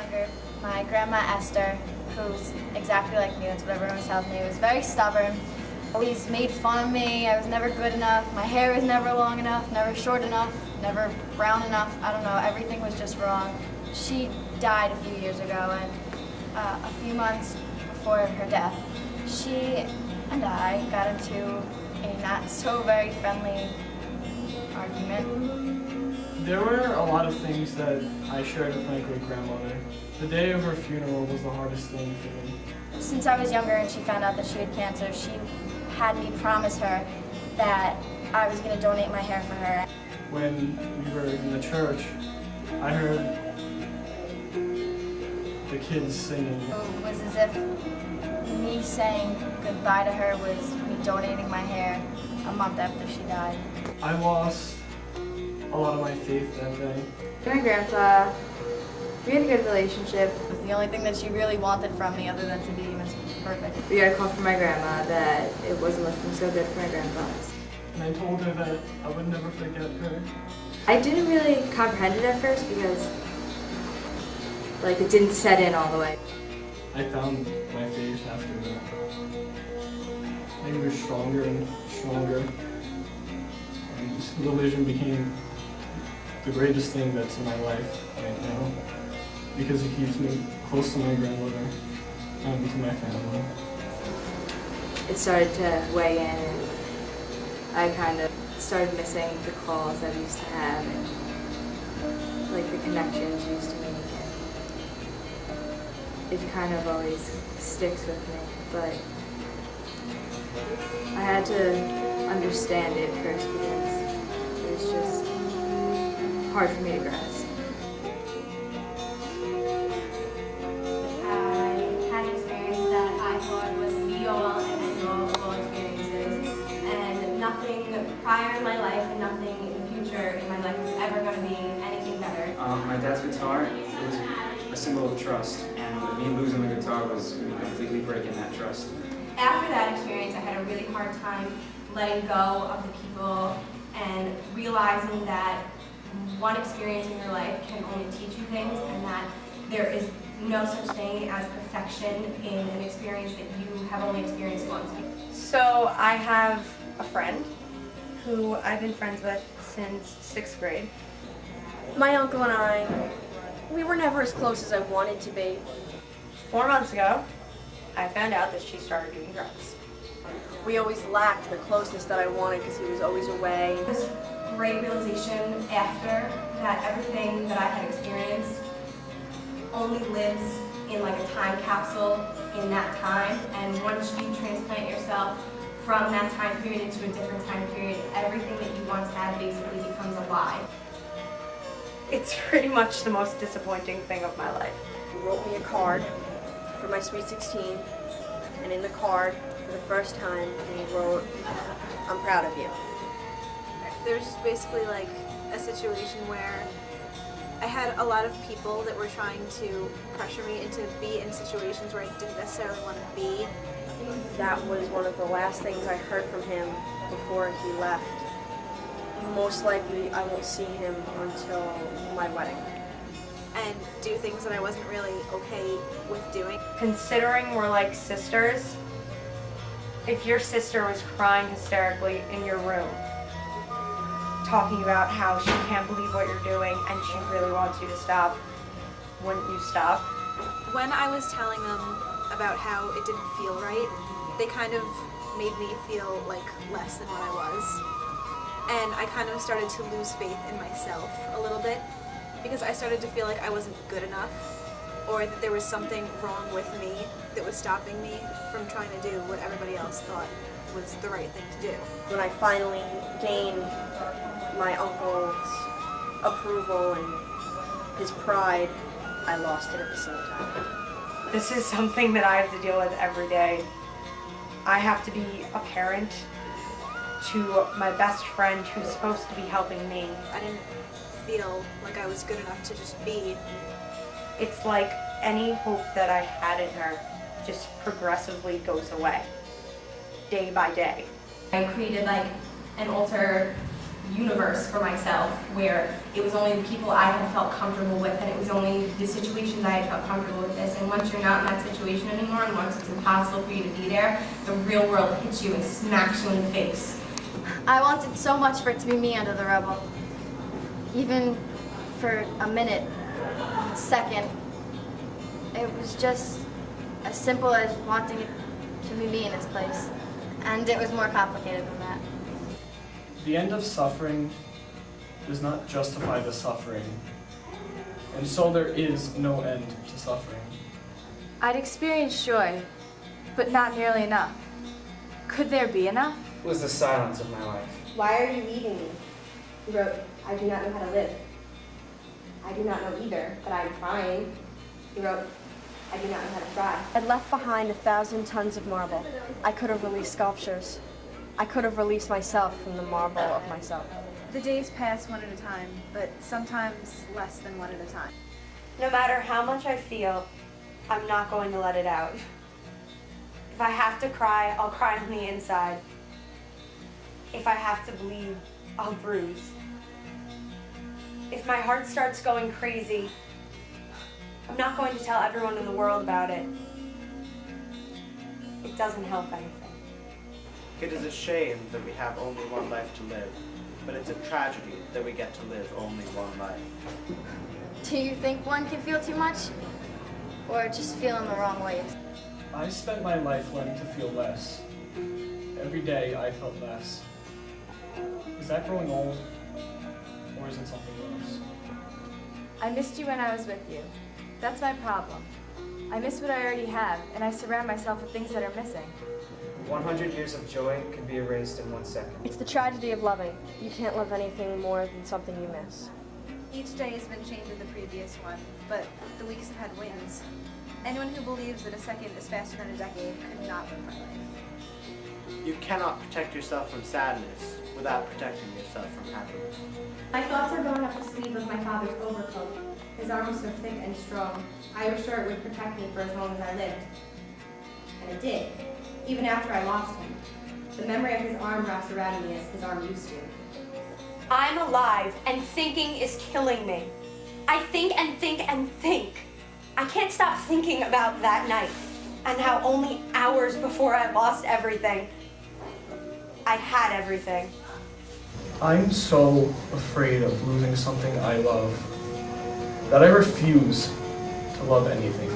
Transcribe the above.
younger, my grandma Esther, who's exactly like me, that's what everyone was telling me, was very stubborn. Always made fun of me. I was never good enough. My hair was never long enough, never short enough, never brown enough. I don't know, everything was just wrong. She died a few years ago, and a few months before her death, she and I got into a not so very friendly argument. There were a lot of things that I shared with my great-grandmother. The day of her funeral was the hardest thing for me. Since I was younger and she found out that she had cancer, she had me promise her that I was going to donate my hair for her. When we were in the church, I heard the kids singing. It was as if me saying goodbye to her was me donating my hair a month after she died. I lost a lot of my faith that day. My grandpa, we had a good relationship. It was the only thing that she really wanted from me other than to be Miss Perfect. We got a call from my grandma that it wasn't looking so good for my grandpa. And I told her that I would never forget her. I didn't really comprehend it at first because it didn't set in all the way. I found my faith after that. I grew stronger and stronger. And religion became the greatest thing that's in my life right now because it keeps me close to my grandmother and to my family. It started to weigh in and I kind of started missing the calls that I used to have and the connections I used to make. It kind of always sticks with me, but I had to understand it first because it was just hard for me to grasp. I had an experience that I thought was be-all and end-all of all experiences, and nothing prior in my life and nothing in the future in my life was ever going to be anything better. My dad's guitar, it was a symbol of trust, and me losing the guitar was me completely breaking that trust. After that experience, I had a really hard time letting go of the people and realizing that one experience in your life can only teach you things and that there is no such thing as perfection in an experience that you have only experienced once. So I have a friend who I've been friends with since 6th grade. My uncle and I, we were never as close as I wanted to be. 4 months ago, I found out that she started doing drugs. We always lacked the closeness that I wanted because he was always away. This great realization after that everything that I had experienced only lives in a time capsule in that time, and once you transplant yourself from that time period into a different time period, everything that you once had basically becomes a lie. It's pretty much the most disappointing thing of my life. He wrote me a card for my Sweet 16, and in the card, for the first time, he wrote, "I'm proud of you." There was just basically a situation where I had a lot of people that were trying to pressure me into be in situations where I didn't necessarily want to be. That was one of the last things I heard from him before he left. Most likely, I won't see him until my wedding. And do things that I wasn't really okay with doing. Considering we're like sisters, if your sister was crying hysterically in your room, talking about how she can't believe what you're doing and she really wants you to stop, wouldn't you stop? When I was telling them about how it didn't feel right, they kind of made me feel less than what I was. And I kind of started to lose faith in myself a little bit because I started to feel like I wasn't good enough or that there was something wrong with me that was stopping me from trying to do what everybody else thought was the right thing to do. When I finally gained my uncle's approval and his pride, I lost it at the same time. This is something that I have to deal with every day. I have to be a parent to my best friend who's supposed to be helping me. I didn't feel like I was good enough to just be. It's like any hope that I had in her just progressively goes away, day by day. I created an altar universe for myself where it was only the people I had felt comfortable with, and it was only the situations I had felt comfortable with this. And once you're not in that situation anymore, and once it's impossible for you to be there, the real world hits you and smacks you in the face. I wanted so much for it to be me under the rubble. Even for a minute, a second. It was just as simple as wanting it to be me in this place. And it was more complicated than that. The end of suffering does not justify the suffering, and so there is no end to suffering. I'd experienced joy, but not nearly enough. Could there be enough? It was the silence of my life. Why are you leaving me? He wrote, I do not know how to live. I do not know either, but I am trying. He wrote, I do not know how to try. I'd left behind 1,000 tons of marble. I could have released sculptures. I could have released myself from the marble of myself. The days pass one at a time, but sometimes less than one at a time. No matter how much I feel, I'm not going to let it out. If I have to cry, I'll cry on the inside. If I have to bleed, I'll bruise. If my heart starts going crazy, I'm not going to tell everyone in the world about it. It doesn't help anything. It is a shame that we have only one life to live, but it's a tragedy that we get to live only one life. Do you think one can feel too much? Or just feel in the wrong ways? I spent my life learning to feel less. Every day I felt less. Is that growing old? Or is it something else? I missed you when I was with you. That's my problem. I miss what I already have, and I surround myself with things that are missing. 100 years of joy can be erased in 1 second. It's the tragedy of loving. You can't love anything more than something you miss. Each day has been chained to the previous one, but the weeks have had wins. Anyone who believes that a second is faster than a decade could not live my life. You cannot protect yourself from sadness without protecting yourself from happiness. My thoughts are going up the sleeve of my father's overcoat. His arm was so thick and strong. I was sure it would protect me for as long as I lived. And it did, even after I lost him. The memory of his arm wraps around me as his arm used to. I'm alive, and thinking is killing me. I think and think and think. I can't stop thinking about that night, and how only hours before I lost everything, I had everything. I'm so afraid of losing something I love that I refuse to love anything.